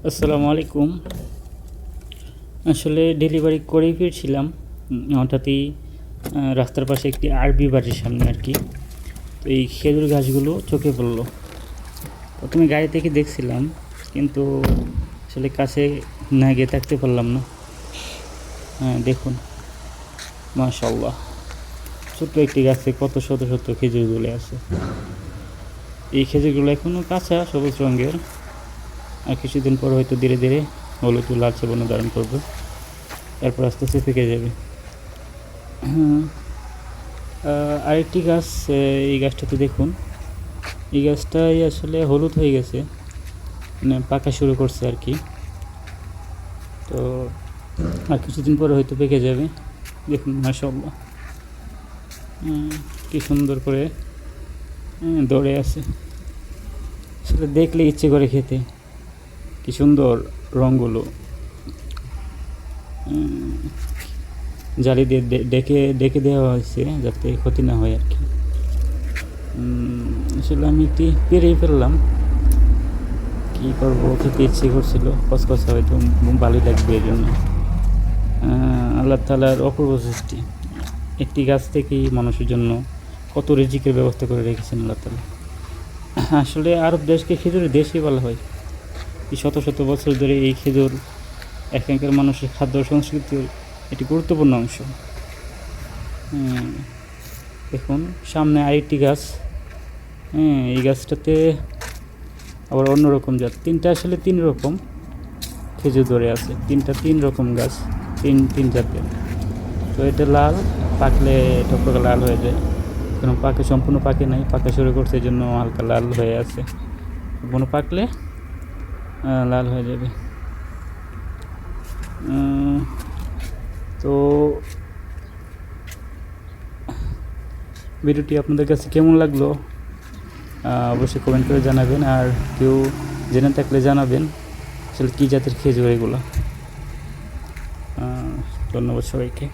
আসসালামু আলাইকুম। আসলে ডেলিভারি করেই ফিরছিলাম, হঠাৎই রাস্তার পাশে একটি আরবি বাড়ির সামনে আর কি। তো এই খেজুর গাছগুলো চোখে পড়লো। প্রথমে গাড়ি থেকে দেখছিলাম, কিন্তু আসলে কাছে না গিয়ে থাকতে পারলাম না। হ্যাঁ, দেখুন, মাশাআল্লাহ, ছোট্ট একটি গাছে কত শত শত খেজুর ঝুলে আছে। এই খেজুরগুলো এখনও কাঁচা, সবুজ রঙের, আর কিছুদিন পর হয়তো ধীরে ধীরে হলুদ ও লালচে বর্ণ ধারণ করবে, এরপর আস্তে আস্তে পেকে যাবে। আরেকটি গাছ, এই গাছটাতে দেখুন, এই গাছটাই আসলে হলুদ হয়ে গেছে, মানে পাকা শুরু করছে আর কি। তো আর কিছুদিন পরে হয়তো পেকে যাবে। দেখুন, মাশাআল্লাহ, কি সুন্দর করে ধরে আছে। আসলে দেখলে ইচ্ছে করে খেতে, কি সুন্দর রঙগুলো। জালি দিয়ে ডেকে ডেকে দেওয়া হয়েছে যাতে ক্ষতি না হয় আর কি। আসলে আমি একটি পেরেই ফেললাম, কী করবো, খেতে ইচ্ছে করছিল, কসকসা হয়তো ভালোই লাগবে এই জন্য। আল্লাহ তাআলার অপূর্ব সৃষ্টি, একটি গাছ থেকেই মানুষের জন্য কত রিজিকের ব্যবস্থা করে রেখেছেন আল্লাহ তাআলা। আসলে আরব দেশকে খেজুরের দেশই বলা হয়। এই শত শত বছর ধরে এই খেজুর এখানকার মানুষের খাদ্য সংস্কৃতির একটি গুরুত্বপূর্ণ অংশ। দেখুন, সামনে আরেকটি গাছ। এই গাছটাতে আবার অন্যরকম জাত, তিনটা আসলে তিন রকম খেজুর ধরে আছে, তিন রকম গাছ, তিন জাতের। তো এটা লাল, পাকলে টকটকে লাল হয়ে যায়, কারণ সম্পূর্ণ পাকে নাই, পাকা শুরু করছে, এই জন্য হালকা লাল হয়ে আছে। সম্পূর্ণ পাকলে লাল হয়ে যাবে। তো ভিডিওটি আপনাদের কাছে কেমন লাগলো অবশ্যই কমেন্ট করে জানাবেন, আর কেউ জেনে থাকলে জানাবেন আসলে কী জাতের খেজুর এগুলো। ধন্যবাদ সবাইকে।